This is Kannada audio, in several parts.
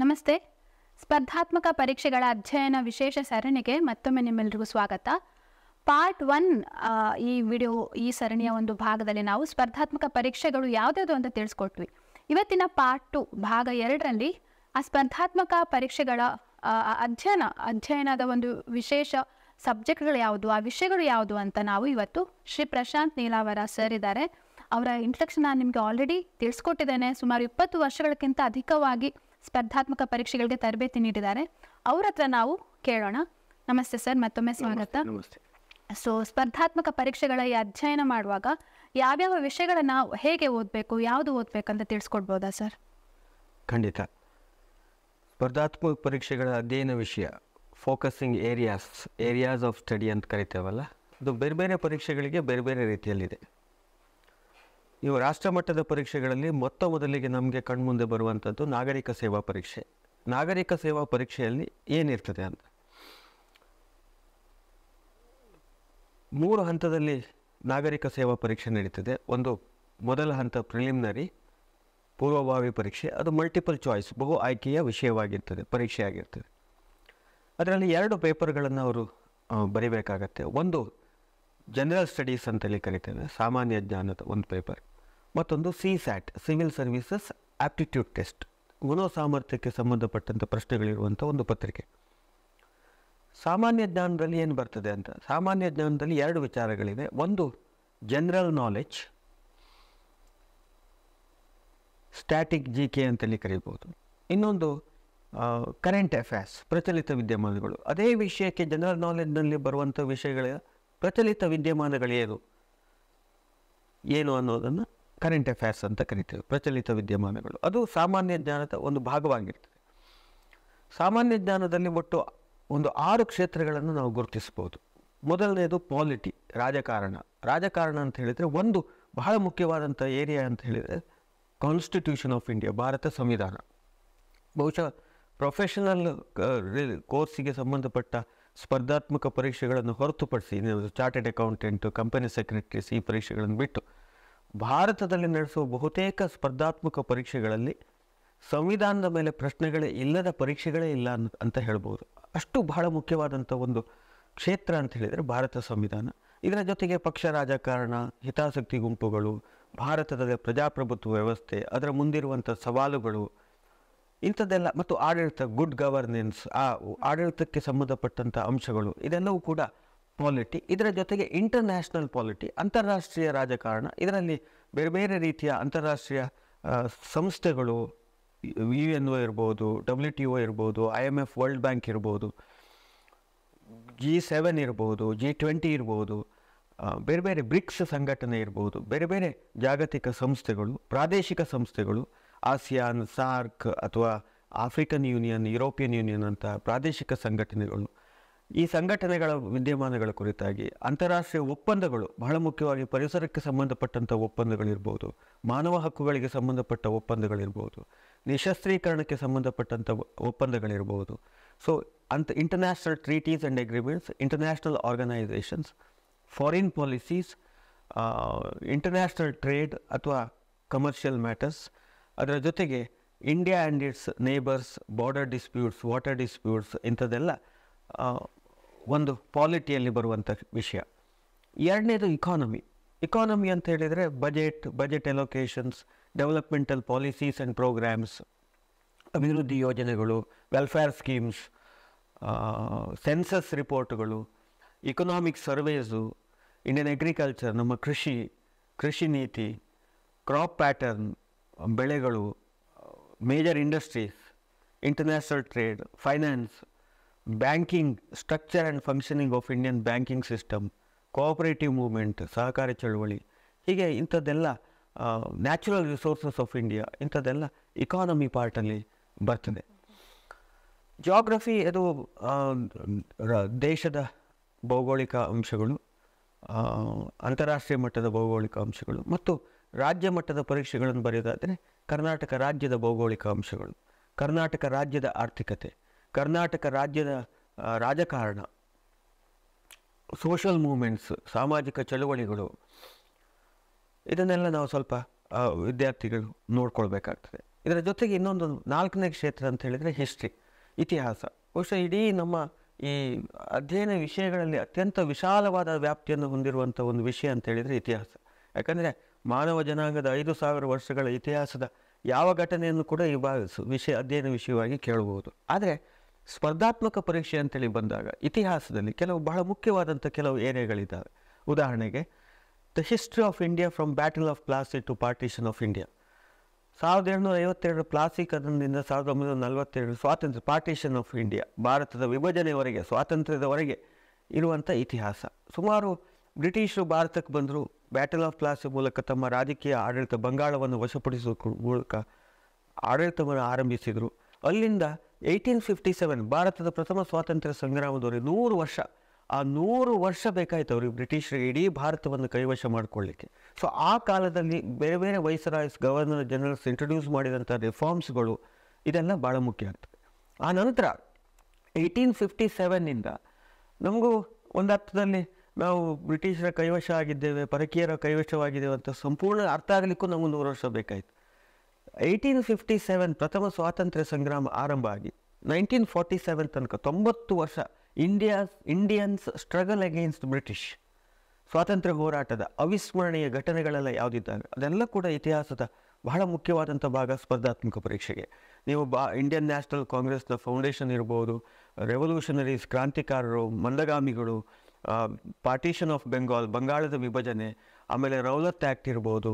ನಮಸ್ತೆ. ಸ್ಪರ್ಧಾತ್ಮಕ ಪರೀಕ್ಷೆಗಳ ಅಧ್ಯಯನ ವಿಶೇಷ ಸರಣಿಗೆ ಮತ್ತೊಮ್ಮೆ ನಿಮ್ಮೆಲ್ಲರಿಗೂ ಸ್ವಾಗತ. ಪಾರ್ಟ್ 1 ಈ ಸರಣಿಯ ಒಂದು ಭಾಗದಲ್ಲಿ ನಾವು ಸ್ಪರ್ಧಾತ್ಮಕ ಪರೀಕ್ಷೆಗಳು ಯಾವುದ್ಯಾವುದು ಅಂತ ತಿಳಿಸ್ಕೊಟ್ವಿ. ಇವತ್ತಿನ ಪಾರ್ಟ್ 2 ಭಾಗ 2ರಲ್ಲಿ ಆ ಸ್ಪರ್ಧಾತ್ಮಕ ಪರೀಕ್ಷೆಗಳ ಅಧ್ಯಯನದ ಒಂದು ವಿಶೇಷ ಸಬ್ಜೆಕ್ಟ್ಗಳು ಯಾವುದು, ಆ ವಿಷಯಗಳು ಯಾವುದು ಅಂತ ನಾವು ಇವತ್ತು ಶ್ರೀ ಪ್ರಶಾಂತ್ ನೀಲಾವರ ಸರ್ ಇದ್ದಾರೆ. ಅವರ ಇಂಟ್ರಡಕ್ಷನ್ ನಾನು ನಿಮಗೆ ಆಲ್ರೆಡಿ ತಿಳಿಸ್ಕೊಟ್ಟಿದ್ದೇನೆ. ಸುಮಾರು 20 ವರ್ಷಗಳಕ್ಕಿಂತ ಅಧಿಕವಾಗಿ ಸ್ಪರ್ಧಾತ್ಮಕ ಪರೀಕ್ಷೆಗಳಿಗೆ ತರಬೇತಿ ನೀಡಿದ್ದಾರೆ. ಅವ್ರ ಹತ್ರ ನಾವು ಕೇಳೋಣ. ನಮಸ್ತೆ ಸರ್, ಮತ್ತೊಮ್ಮೆ ಸ್ವಾಗತ. ನಮಸ್ತೆ. ಸೊ ಸ್ಪರ್ಧಾತ್ಮಕ ಪರೀಕ್ಷೆಗಳ ಈ ಅಧ್ಯಯನ ಮಾಡುವಾಗ ಯಾವ್ಯಾವ ವಿಷಯಗಳನ್ನ ಹೇಗೆ ಓದಬೇಕು, ಯಾವುದು ಓದಬೇಕಂತ ತಿಳಿಸ್ಕೊಡ್ಬೋದಾ ಸರ್? ಖಂಡಿತ. ಸ್ಪರ್ಧಾತ್ಮಕ ಪರೀಕ್ಷೆಗಳ ಅಧ್ಯಯನ ವಿಷಯ ಫೋಕಸಿಂಗ್ ಏರಿಯಾಸ್ ಆಫ್ ಸ್ಟಡಿ ಅಂತ ಕರಿತೇವಲ್ಲ, ಅದು ಬೇರೆ ಬೇರೆ ಪರೀಕ್ಷೆಗಳಿಗೆ ಬೇರೆ ಬೇರೆ ರೀತಿಯಲ್ಲಿದೆ. ಇವು ರಾಷ್ಟ್ರಮಟ್ಟದ ಪರೀಕ್ಷೆಗಳಲ್ಲಿ ಮೊದಲಿಗೆ ನಮಗೆ ಕಣ್ಮುಂದೆ ಬರುವಂಥದ್ದು ನಾಗರಿಕ ಸೇವಾ ಪರೀಕ್ಷೆ. ನಾಗರಿಕ ಸೇವಾ ಪರೀಕ್ಷೆಯಲ್ಲಿ ಏನಿರ್ತದೆ ಅಂತ 3 ಹಂತದಲ್ಲಿ ನಾಗರಿಕ ಸೇವಾ ಪರೀಕ್ಷೆ ನಡೀತದೆ. ಒಂದು ಮೊದಲ ಹಂತ ಪ್ರಿಲಿಮಿನರಿ ಪೂರ್ವಭಾವಿ ಪರೀಕ್ಷೆ, ಅದು ಮಲ್ಟಿಪಲ್ ಚಾಯ್ಸ್ ಬಹು ಆಯ್ಕೆಯ ವಿಷಯವಾಗಿರ್ತದೆ, ಪರೀಕ್ಷೆ ಆಗಿರ್ತದೆ. ಅದರಲ್ಲಿ 2 ಪೇಪರ್ಗಳನ್ನು ಅವರು ಬರೀಬೇಕಾಗತ್ತೆ. ಒಂದು ಜನರಲ್ ಸ್ಟಡೀಸ್ ಅಂತೇಳಿ ಕರಿತೇವೆ, ಸಾಮಾನ್ಯ ಜ್ಞಾನದ ಒಂದು ಪೇಪರ್. ಮತ್ತೊಂದು CSAT civil services aptitude test, ಮನೋಸಾಮರ್ಥ್ಯಕ್ಕೆ ಸಂಬಂಧಪಟ್ಟಂಥ ಪ್ರಶ್ನೆಗಳಿರುವಂಥ ಒಂದು ಪತ್ರಿಕೆ. ಸಾಮಾನ್ಯ ಜ್ಞಾನದಲ್ಲಿ ಏನು ಬರ್ತದೆ ಅಂತ, ಸಾಮಾನ್ಯ ಜ್ಞಾನದಲ್ಲಿ 2 ವಿಚಾರಗಳಿವೆ. ಒಂದು ಜನರಲ್ ನಾಲೆಡ್ಜ್, ಸ್ಟ್ಯಾಟಿಕ್ GK ಅಂತೇಳಿ ಕರೀಬೋದು. ಇನ್ನೊಂದು ಕರೆಂಟ್ ಅಫೇರ್ಸ್, ಪ್ರಚಲಿತ ವಿದ್ಯಮಾನಗಳು. ಅದೇ ವಿಷಯಕ್ಕೆ ಜನರಲ್ ನಾಲೆಡ್ಜ್ನಲ್ಲಿ ಬರುವಂಥ ವಿಷಯಗಳ ಪ್ರಚಲಿತ ವಿದ್ಯಮಾನಗಳೇನು ಅನ್ನೋದನ್ನು ಕರೆಂಟ್ ಅಫೇರ್ಸ್ ಅಂತ ಕರಿತೇವೆ, ಪ್ರಚಲಿತ ವಿದ್ಯಮಾನಗಳು. ಅದು ಸಾಮಾನ್ಯ ಜ್ಞಾನದ ಒಂದು ಭಾಗವಾಗಿರ್ತದೆ. ಸಾಮಾನ್ಯ ಜ್ಞಾನದಲ್ಲಿ ಒಟ್ಟು ಒಂದು 6 ಕ್ಷೇತ್ರಗಳನ್ನು ನಾವು ಗುರುತಿಸ್ಬೋದು. ಮೊದಲನೇದು ಪಾಲಿಟಿ, ರಾಜಕಾರಣ ಅಂತ ಹೇಳಿದರೆ ಒಂದು ಬಹಳ ಮುಖ್ಯವಾದಂಥ ಏರಿಯಾ ಅಂತ ಹೇಳಿದರೆ ಕಾನ್ಸ್ಟಿಟ್ಯೂಷನ್ ಆಫ್ ಇಂಡಿಯಾ, ಭಾರತ ಸಂವಿಧಾನ. ಬಹುಶಃ ಪ್ರೊಫೆಷನಲ್ ಕೋರ್ಸಿಗೆ ಸಂಬಂಧಪಟ್ಟ ಸ್ಪರ್ಧಾತ್ಮಕ ಪರೀಕ್ಷೆಗಳನ್ನು ಹೊರತುಪಡಿಸಿ, ಚಾರ್ಟೆಡ್ ಅಕೌಂಟೆಂಟು, ಕಂಪನಿ ಸೆಕ್ರೆಟರೀಸ್, ಈ ಪರೀಕ್ಷೆಗಳನ್ನು ಬಿಟ್ಟು ಭಾರತದಲ್ಲಿ ನಡೆಸುವ ಬಹುತೇಕ ಸ್ಪರ್ಧಾತ್ಮಕ ಪರೀಕ್ಷೆಗಳಲ್ಲಿ ಸಂವಿಧಾನದ ಮೇಲೆ ಪ್ರಶ್ನೆಗಳೇ ಇಲ್ಲದ ಪರೀಕ್ಷೆಗಳೇ ಇಲ್ಲ ಅಂತ ಹೇಳ್ಬೋದು. ಅಷ್ಟು ಬಹಳ ಮುಖ್ಯವಾದಂಥ ಒಂದು ಕ್ಷೇತ್ರ ಅಂತ ಹೇಳಿದರೆ ಭಾರತ ಸಂವಿಧಾನ. ಇದರ ಜೊತೆಗೆ ಪಕ್ಷ ರಾಜಕಾರಣ, ಹಿತಾಸಕ್ತಿ ಗುಂಪುಗಳು, ಭಾರತದ ಪ್ರಜಾಪ್ರಭುತ್ವ ವ್ಯವಸ್ಥೆ, ಅದರ ಮುಂದಿರುವಂಥ ಸವಾಲುಗಳು, ಇಂಥದ್ದೆಲ್ಲ, ಮತ್ತು ಆಡಳಿತ, ಗುಡ್ ಗವರ್ನೆನ್ಸ್, ಆ ಆಡಳಿತಕ್ಕೆ ಸಂಬಂಧಪಟ್ಟಂಥ ಅಂಶಗಳು, ಇದೆಲ್ಲವೂ ಕೂಡ ಪಾಲಿಟಿ. ಇದರ ಜೊತೆಗೆ ಇಂಟರ್ನ್ಯಾಷನಲ್ ಪಾಲಿಟಿ, ಅಂತಾರಾಷ್ಟ್ರೀಯ ರಾಜಕಾರಣ. ಇದರಲ್ಲಿ ಬೇರೆ ಬೇರೆ ರೀತಿಯ ಅಂತಾರಾಷ್ಟ್ರೀಯ ಸಂಸ್ಥೆಗಳು, UNO ಇರ್ಬೋದು, WTO ಇರ್ಬೋದು, IMF, ವರ್ಲ್ಡ್ ಬ್ಯಾಂಕ್ ಇರ್ಬೋದು, G7 ಇರ್ಬೋದು, G20 ಇರ್ಬೋದು, ಬೇರೆ ಬೇರೆ ಬ್ರಿಕ್ಸ್ ಸಂಘಟನೆ ಇರ್ಬೋದು, ಬೇರೆ ಬೇರೆ ಜಾಗತಿಕ ಸಂಸ್ಥೆಗಳು, ಪ್ರಾದೇಶಿಕ ಸಂಸ್ಥೆಗಳು, ಆಸಿಯಾನ್, ಸಾರ್ಕ್ ಅಥವಾ ಆಫ್ರಿಕನ್ ಯೂನಿಯನ್, ಯುರೋಪಿಯನ್ ಯೂನಿಯನ್ ಅಂತ ಪ್ರಾದೇಶಿಕ ಸಂಘಟನೆಗಳು. ಈ ಸಂಘಟನೆಗಳ ವಿದ್ಯಮಾನಗಳ ಕುರಿತಾಗಿ ಅಂತಾರಾಷ್ಟ್ರೀಯ ಒಪ್ಪಂದಗಳು, ಬಹಳ ಮುಖ್ಯವಾಗಿ ಪರಿಸರಕ್ಕೆ ಸಂಬಂಧಪಟ್ಟಂಥ ಒಪ್ಪಂದಗಳಿರ್ಬೋದು, ಮಾನವ ಹಕ್ಕುಗಳಿಗೆ ಸಂಬಂಧಪಟ್ಟ ಒಪ್ಪಂದಗಳಿರ್ಬೋದು, ನಿಶಸ್ತ್ರೀಕರಣಕ್ಕೆ ಸಂಬಂಧಪಟ್ಟಂಥ ಒಪ್ಪಂದಗಳಿರ್ಬೋದು. So international treaties and agreements, international organisations, foreign policies, international trade ಅಥವಾ ಕಮರ್ಷಿಯಲ್ ಮ್ಯಾಟರ್ಸ್. ಅದರ ಜೊತೆಗೆ India and its neighbours, border disputes, water disputes, ಇಂಥದ್ದೆಲ್ಲ ಒಂದು ಪಾಲಿಟಿಯಲ್ಲಿ ಬರುವಂಥ ವಿಷಯ. 2ನೇದು ಇಕಾನಮಿ ಅಂತ ಹೇಳಿದರೆ budget allocations, developmental policies and programmes, ಅಭಿವೃದ್ಧಿ ಯೋಜನೆಗಳು, ವೆಲ್ಫೇರ್ ಸ್ಕೀಮ್ಸ್, ಸೆನ್ಸಸ್ ರಿಪೋರ್ಟ್ಗಳು, ಇಕನಾಮಿಕ್ ಸರ್ವೇಸು, ಇಂಡಿಯನ್ ಅಗ್ರಿಕಲ್ಚರ್, ನಮ್ಮ ಕೃಷಿ ನೀತಿ, ಕ್ರಾಪ್ ಪ್ಯಾಟರ್ನ್, ಬೆಳೆಗಳು, major industries, international trade, finance, banking, structure and functioning of Indian banking system, cooperative movement, ಸಹಕಾರಿ ಚಳವಳಿ, ಹೀಗೆ ಇಂಥದ್ದೆಲ್ಲ, ನ್ಯಾಚುರಲ್ ರಿಸೋರ್ಸಸ್ ಆಫ್ ಇಂಡಿಯಾ, ಇಂಥದ್ದೆಲ್ಲ ಇಕಾನಮಿ ಪಾರ್ಟಲ್ಲಿ ಬರ್ತದೆ. ಜಿಯೋಗ್ರಫಿ, ಅದು ದೇಶದ ಭೌಗೋಳಿಕ ಅಂಶಗಳು, ಅಂತಾರಾಷ್ಟ್ರೀಯ ಮಟ್ಟದ ಭೌಗೋಳಿಕ ಅಂಶಗಳು, ಮತ್ತು ರಾಜ್ಯ ಮಟ್ಟದ ಪರೀಕ್ಷೆಗಳನ್ನು ಬರೆಯೋದಾದರೆ ಕರ್ನಾಟಕ ರಾಜ್ಯದ ಭೌಗೋಳಿಕ ಅಂಶಗಳು, ಕರ್ನಾಟಕ ರಾಜ್ಯದ ಆರ್ಥಿಕತೆ, ಕರ್ನಾಟಕ ರಾಜ್ಯದ ರಾಜಕಾರಣ, ಸೋಷಲ್ ಮೂವ್ಮೆಂಟ್ಸ್, ಸಾಮಾಜಿಕ ಚಳುವಳಿಗಳು, ಇದನ್ನೆಲ್ಲ ನಾವು ಸ್ವಲ್ಪ ವಿದ್ಯಾರ್ಥಿಗಳು ನೋಡ್ಕೊಳ್ಬೇಕಾಗ್ತದೆ. ಇದರ ಜೊತೆಗೆ ಇನ್ನೊಂದು 4ನೇ ಕ್ಷೇತ್ರ ಅಂತ ಹೇಳಿದರೆ ಹಿಸ್ಟ್ರಿ, ಇತಿಹಾಸ. ಬಹುಶಃ ಇಡೀ ನಮ್ಮ ಈ ಅಧ್ಯಯನ ವಿಷಯಗಳಲ್ಲಿ ಅತ್ಯಂತ ವಿಶಾಲವಾದ ವ್ಯಾಪ್ತಿಯನ್ನು ಹೊಂದಿರುವಂಥ ಒಂದು ವಿಷಯ ಅಂತ ಹೇಳಿದರೆ ಇತಿಹಾಸ. ಯಾಕಂದರೆ ಮಾನವ ಜನಾಂಗದ 5,000 ವರ್ಷಗಳ ಇತಿಹಾಸದ ಯಾವ ಘಟನೆಯನ್ನು ಕೂಡ ಈ ಅಧ್ಯಯನ ವಿಷಯವಾಗಿ ಕೇಳಬಹುದು. ಆದರೆ ಸ್ಪರ್ಧಾತ್ಮಕ ಪರೀಕ್ಷೆ ಅಂತೇಳಿ ಬಂದಾಗ ಇತಿಹಾಸದಲ್ಲಿ ಕೆಲವು ಬಹಳ ಮುಖ್ಯವಾದಂಥ ಕೆಲವು ಏರಿಯಾಗಳಿದ್ದಾವೆ. ಉದಾಹರಣೆಗೆ the history of India from battle of Plassey to partition of India, 1752 Plassey ಕದನದಿಂದ 1942 ಸ್ವಾತಂತ್ರ್ಯ, ಪಾರ್ಟಿಷನ್ ಆಫ್ ಇಂಡಿಯಾ, ಭಾರತದ ವಿಭಜನೆಯವರೆಗೆ, ಸ್ವಾತಂತ್ರ್ಯದವರೆಗೆ ಇರುವಂಥ ಇತಿಹಾಸ. ಸುಮಾರು ಬ್ರಿಟಿಷರು ಭಾರತಕ್ಕೆ ಬಂದರು, ಬ್ಯಾಟಲ್ ಆಫ್ ಪ್ಲಾಸಿ ಮೂಲಕ ತಮ್ಮ ರಾಜಕೀಯ ಆಡಳಿತ, ಬಂಗಾಳವನ್ನು ವಶಪಡಿಸುವ ಮೂಲಕ ಆಡಳಿತವನ್ನು ಆರಂಭಿಸಿದರು. ಅಲ್ಲಿಂದ 1857 ಭಾರತದ ಪ್ರಥಮ ಸ್ವಾತಂತ್ರ್ಯ ಸಂಗ್ರಾಮದವರೆಗೆ 100 ವರ್ಷ, ಆ 100 ವರ್ಷ ಬೇಕಾಯಿತು ಅವ್ರಿಗೆ ಬ್ರಿಟಿಷರಿಗೆ ಇಡೀ ಭಾರತವನ್ನು ಕೈವಶ ಮಾಡಿಕೊಳ್ಳಿಕ್ಕೆ. ಸೊ ಆ ಕಾಲದಲ್ಲಿ ಬೇರೆ ಬೇರೆ ವೈಸರಾಯ್ಸ್, ಗವರ್ನರ್ ಜನರಲ್ಸ್ ಇಂಟ್ರೊಡ್ಯೂಸ್ ಮಾಡಿದಂಥ ರಿಫಾರ್ಮ್ಸ್ಗಳು ಇದೆಲ್ಲ ಭಾಳ ಮುಖ್ಯ ಆಗ್ತದೆ. ಆ ನಂತರ 1857ನಿಂದ ನಮಗೂ ಒಂದು ಅರ್ಥದಲ್ಲಿ ನಾವು ಬ್ರಿಟಿಷರ ಕೈವಶ ಆಗಿದ್ದೇವೆ, ಪರಕೀಯರ ಕೈವಶವಾಗಿದ್ದೇವೆ ಅಂತ ಸಂಪೂರ್ಣ ಅರ್ಥ ಆಗಲಿಕ್ಕೂ ನಮಗೂ 100 ವರ್ಷ ಬೇಕಾಯಿತು. 1857 ಪ್ರಥಮ ಸ್ವಾತಂತ್ರ್ಯ ಸಂಗ್ರಾಮ ಆರಂಭ ಆಗಿ 1947 ತನಕ 90 ವರ್ಷ ಇಂಡಿಯನ್ಸ್ ಸ್ಟ್ರಗಲ್ ಅಗೇನ್ಸ್ಟ್ ಬ್ರಿಟಿಷ್, ಸ್ವಾತಂತ್ರ್ಯ ಹೋರಾಟದ ಅವಿಸ್ಮರಣೀಯ ಘಟನೆಗಳೆಲ್ಲ ಯಾವುದಿದ್ದಾವೆ ಅದೆಲ್ಲ ಕೂಡ ಇತಿಹಾಸದ ಬಹಳ ಮುಖ್ಯವಾದಂಥ ಭಾಗ ಸ್ಪರ್ಧಾತ್ಮಕ ಪರೀಕ್ಷೆಗೆ. ನೀವು ಇಂಡಿಯನ್ ನ್ಯಾಷನಲ್ ಕಾಂಗ್ರೆಸ್ನ ಫೌಂಡೇಶನ್ ಇರ್ಬೋದು, ರೆವಲ್ಯೂಷನರೀಸ್, ಕ್ರಾಂತಿಕಾರರು, ಮಂದಗಾಮಿಗಳು, ಪಾರ್ಟಿಷನ್ ಆಫ್ ಬೆಂಗಾಲ್, ಬಂಗಾಳದ ವಿಭಜನೆ, ಆಮೇಲೆ ರೌಲತ್ ಆ್ಯಕ್ಟ್ ಇರ್ಬೋದು,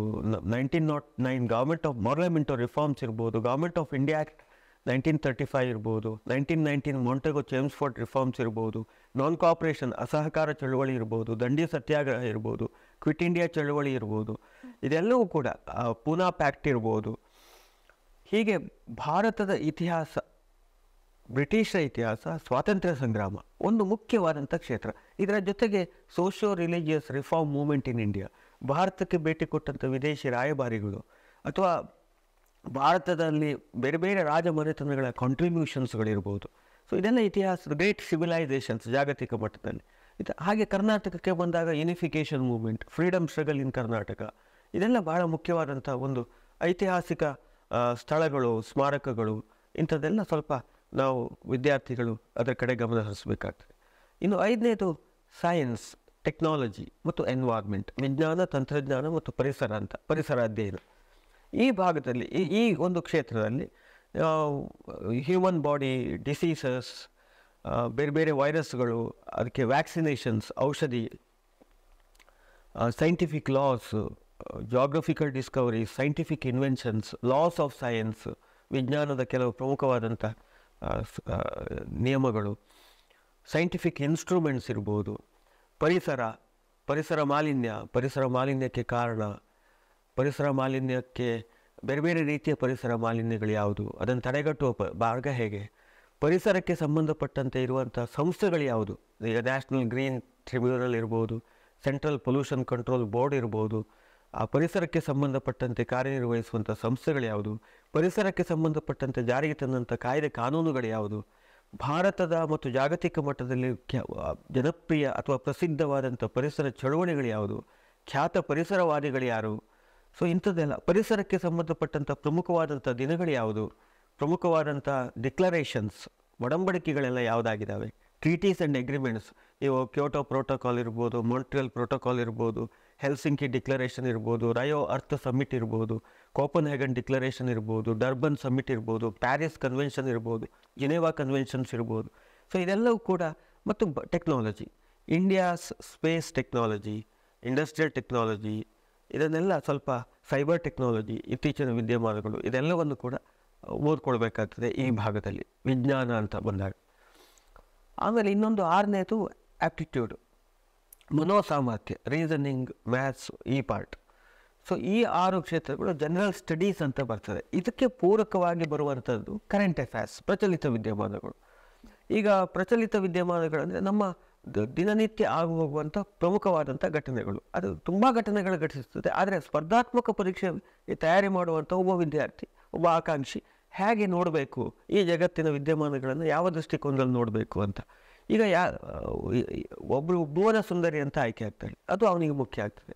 1909 ಗೌರ್ಮೆಂಟ್ ಆಫ್ ಮಾರ್ಲೆಮೆಂಟೋ ರಿಫಾರ್ಮ್ಸ್ ಇರ್ಬೋದು, ಗೌರ್ಮೆಂಟ್ ಆಫ್ ಇಂಡಿಯಾ ಆ್ಯಕ್ಟ್ 1935 ಇರ್ಬೋದು, 1919 ಮೊಂಟೆಗೋ ಚೇಮ್ಸ್ಫೋರ್ಡ್ ರಿಫಾರ್ಮ್ಸ್ ಇರ್ಬೋದು, ನಾನ್ ಕೋಆಪರೇಷನ್ ಅಸಹಕಾರ ಚಳುವಳಿ ಇರ್ಬೋದು, ದಂಡಿ ಸತ್ಯಾಗ್ರಹ ಇರ್ಬೋದು, ಕ್ವಿಟ್ ಇಂಡಿಯಾ ಚಳುವಳಿ ಇರ್ಬೋದು, ಇದೆಲ್ಲವೂ ಕೂಡ ಪೂನಾ ಪ್ಯಾಕ್ಟ್ ಇರ್ಬೋದು. ಹೀಗೆ ಭಾರತದ ಇತಿಹಾಸ, ಬ್ರಿಟಿಷರ ಇತಿಹಾಸ, ಸ್ವಾತಂತ್ರ್ಯ ಸಂಗ್ರಾಮ ಒಂದು ಮುಖ್ಯವಾದಂಥ ಕ್ಷೇತ್ರ. ಇದರ ಜೊತೆಗೆ socio religious reform movement in India, ಭಾರತಕ್ಕೆ ಭೇಟಿ ಕೊಟ್ಟಂಥ ವಿದೇಶಿ ರಾಯಭಾರಿಗಳು ಅಥವಾ ಭಾರತದಲ್ಲಿ ಬೇರೆ ಬೇರೆ ರಾಜಮನೆತನಗಳ ಕಾಂಟ್ರಿಬ್ಯೂಷನ್ಸ್ಗಳಿರ್ಬೋದು. ಸೊ ಇದೆಲ್ಲ ಇತಿಹಾಸದ ಗ್ರೇಟ್ ಸಿವಿಲೈಸೇಷನ್ಸ್ ಜಾಗತಿಕ ಮಟ್ಟದಲ್ಲಿ. ಹಾಗೆ ಕರ್ನಾಟಕಕ್ಕೆ ಬಂದಾಗ ಯುನಿಫಿಕೇಷನ್ ಮೂವ್ಮೆಂಟ್, ಫ್ರೀಡಮ್ ಸ್ಟ್ರಗಲ್ ಇನ್ ಕರ್ನಾಟಕ, ಇದೆಲ್ಲ ಬಹಳ ಮುಖ್ಯವಾದಂಥ ಒಂದು ಐತಿಹಾಸಿಕ ಸ್ಥಳಗಳು, ಸ್ಮಾರಕಗಳು. ಇಂಥದ್ದೆಲ್ಲ ಸ್ವಲ್ಪ ನಾವು ವಿದ್ಯಾರ್ಥಿಗಳು ಅದರ ಕಡೆ ಗಮನ ಹರಿಸಬೇಕಾಗ್ತದೆ. ಇನ್ನು 5ನೇದು ಸೈನ್ಸ್, ಟೆಕ್ನಾಲಜಿ ಮತ್ತು ಎನ್ವೈರ್ಮೆಂಟ್, ವಿಜ್ಞಾನ, ತಂತ್ರಜ್ಞಾನ ಮತ್ತು ಪರಿಸರ ಅಂತ, ಪರಿಸರ ಅಧ್ಯಯನ. ಈ ಭಾಗದಲ್ಲಿ ಈ ಒಂದು ಕ್ಷೇತ್ರದಲ್ಲಿ ಹ್ಯೂಮನ್ ಬಾಡಿ, ಡಿಸೀಸಸ್, ಬೇರೆ ಬೇರೆ ವೈರಸ್ಗಳು, ಅದಕ್ಕೆ ವ್ಯಾಕ್ಸಿನೇಷನ್ಸ್, ಔಷಧಿ, scientific loss, geographical discoveries, scientific inventions, loss of science, ವಿಜ್ಞಾನದ ಕೆಲವು ಪ್ರಮುಖವಾದಂಥ ನಿಯಮಗಳು, ಸೈಂಟಿಫಿಕ್ ಇನ್ಸ್ಟ್ರೂಮೆಂಟ್ಸ್ ಇರ್ಬೋದು, ಪರಿಸರ ಮಾಲಿನ್ಯ, ಪರಿಸರ ಮಾಲಿನ್ಯಕ್ಕೆ ಕಾರಣ, ಪರಿಸರ ಮಾಲಿನ್ಯಕ್ಕೆ ಬೇರೆ ಬೇರೆ ರೀತಿಯ ಪರಿಸರ ಮಾಲಿನ್ಯಗಳು ಯಾವುದು, ಅದನ್ನು ತಡೆಗಟ್ಟುವ ಮಾರ್ಗ ಹೇಗೆ, ಪರಿಸರಕ್ಕೆ ಸಂಬಂಧಪಟ್ಟಂತೆ ಇರುವಂಥ ಸಂಸ್ಥೆಗಳು ಯಾವುದು, ಈಗ ನ್ಯಾಷನಲ್ ಗ್ರೀನ್ ಟ್ರಿಬ್ಯುನಲ್ ಇರ್ಬೋದು, ಸೆಂಟ್ರಲ್ ಪೊಲ್ಯೂಷನ್ ಕಂಟ್ರೋಲ್ ಬೋರ್ಡ್ ಇರ್ಬೋದು, ಆ ಪರಿಸರಕ್ಕೆ ಸಂಬಂಧಪಟ್ಟಂತೆ ಕಾರ್ಯನಿರ್ವಹಿಸುವಂಥ ಸಂಸ್ಥೆಗಳು ಯಾವುದು, ಪರಿಸರಕ್ಕೆ ಸಂಬಂಧಪಟ್ಟಂತೆ ಜಾರಿಗೆ ತಂದಂಥ ಕಾಯ್ದೆ ಕಾನೂನುಗಳು ಯಾವುದು, ಭಾರತದ ಮತ್ತು ಜಾಗತಿಕ ಮಟ್ಟದಲ್ಲಿ ಜನಪ್ರಿಯ ಅಥವಾ ಪ್ರಸಿದ್ಧವಾದಂಥ ಪರಿಸರ ಚಳುವಳಿಗಳು ಯಾವುದು, ಖ್ಯಾತ ಪರಿಸರವಾದಿಗಳು ಯಾರು. ಸೊ ಇಂಥದ್ದೆಲ್ಲ ಪರಿಸರಕ್ಕೆ ಸಂಬಂಧಪಟ್ಟಂಥ ಪ್ರಮುಖವಾದಂಥ ದಿನಗಳು ಯಾವುದು, ಪ್ರಮುಖವಾದಂಥ ಡಿಕ್ಲರೇಷನ್ಸ್, ಒಡಂಬಡಿಕೆಗಳೆಲ್ಲ ಯಾವುದಾಗಿದ್ದಾವೆ, ಟ್ರೀಟೀಸ್ ಆ್ಯಂಡ್ ಅಗ್ರಿಮೆಂಟ್ಸ್, ಇವು ಕ್ಯೋಟೋ ಪ್ರೋಟೋಕಾಲ್ ಇರ್ಬೋದು, ಮಾಂಟ್ರಿಯಲ್ ಪ್ರೋಟೋಕಾಲ್ ಇರ್ಬೋದು, ಹೆಲ್ಸಿಂಕಿ ಡಿಕ್ಲರೇಷನ್ ಇರ್ಬೋದು, ರಯೋ ಅರ್ತ್ ಸಮ್ಮಿಟ್ ಇರ್ಬೋದು, ಕೋಪನ್ಹ್ಯಾಗನ್ ಡಿಕ್ಲರೇಷನ್ ಇರ್ಬೋದು, ಡರ್ಬನ್ ಸಮ್ಮಿಟ್ ಇರ್ಬೋದು, ಪ್ಯಾರಿಸ್ ಕನ್ವೆನ್ಷನ್ ಇರ್ಬೋದು, ಜಿನೆವಾ ಕನ್ವೆನ್ಷನ್ಸ್ ಇರ್ಬೋದು. ಸೊ ಇದೆಲ್ಲವೂ ಕೂಡ. ಮತ್ತು technology, India's space technology, industrial technology, ಇದನ್ನೆಲ್ಲ ಸ್ವಲ್ಪ ಸೈಬರ್ ಟೆಕ್ನಾಲಜಿ, ಇತ್ತೀಚಿನ ವಿದ್ಯಮಾನಗಳು, ಇದೆಲ್ಲವನ್ನು ಕೂಡ ಓದ್ಕೊಳ್ಬೇಕಾಗ್ತದೆ ಈ ಭಾಗದಲ್ಲಿ ವಿಜ್ಞಾನ ಅಂತ ಬಂದಾಗ. ಆಮೇಲೆ ಇನ್ನೊಂದು 6ನೇದು ಆ್ಯಪ್ಟಿಟ್ಯೂಡ್, ಮನೋಸಾಮರ್ಥ್ಯ, ರೀಸನಿಂಗ್, ಮ್ಯಾಥ್ಸ್, ಈ ಪಾರ್ಟ್. ಸೊ ಈ 6 ಕ್ಷೇತ್ರಗಳು ಜನರಲ್ ಸ್ಟಡೀಸ್ ಅಂತ ಬರ್ತದೆ. ಇದಕ್ಕೆ ಪೂರಕವಾಗಿ ಬರುವಂಥದ್ದು ಕರೆಂಟ್ ಅಫೇರ್ಸ್, ಪ್ರಚಲಿತ ವಿದ್ಯಮಾನಗಳು. ಈಗ ಪ್ರಚಲಿತ ವಿದ್ಯಮಾನಗಳಂದರೆ ನಮ್ಮ ದಿನನಿತ್ಯ ಆಗು ಹೋಗುವಂಥ ಪ್ರಮುಖವಾದಂಥ ಘಟನೆಗಳು. ಅದು ತುಂಬ ಘಟನೆಗಳು ಘಟಿಸ್ತದೆ. ಆದರೆ ಸ್ಪರ್ಧಾತ್ಮಕ ಪರೀಕ್ಷೆ ತಯಾರಿ ಮಾಡುವಂಥ ಒಬ್ಬ ವಿದ್ಯಾರ್ಥಿ, ಒಬ್ಬ ಆಕಾಂಕ್ಷಿ ಹೇಗೆ ನೋಡಬೇಕು, ಈ ಜಗತ್ತಿನ ವಿದ್ಯಮಾನಗಳನ್ನು ಯಾವ ದೃಷ್ಟಿಕೋನದಲ್ಲಿ ನೋಡಬೇಕು ಅಂತ. ಈಗ ಒಬ್ಬರು ಭುವನ ಸುಂದರಿ ಅಂತ ಆಯ್ಕೆ ಆಗ್ತಾಳೆ, ಅದು ಅವನಿಗೆ ಮುಖ್ಯ ಆಗ್ತದೆ.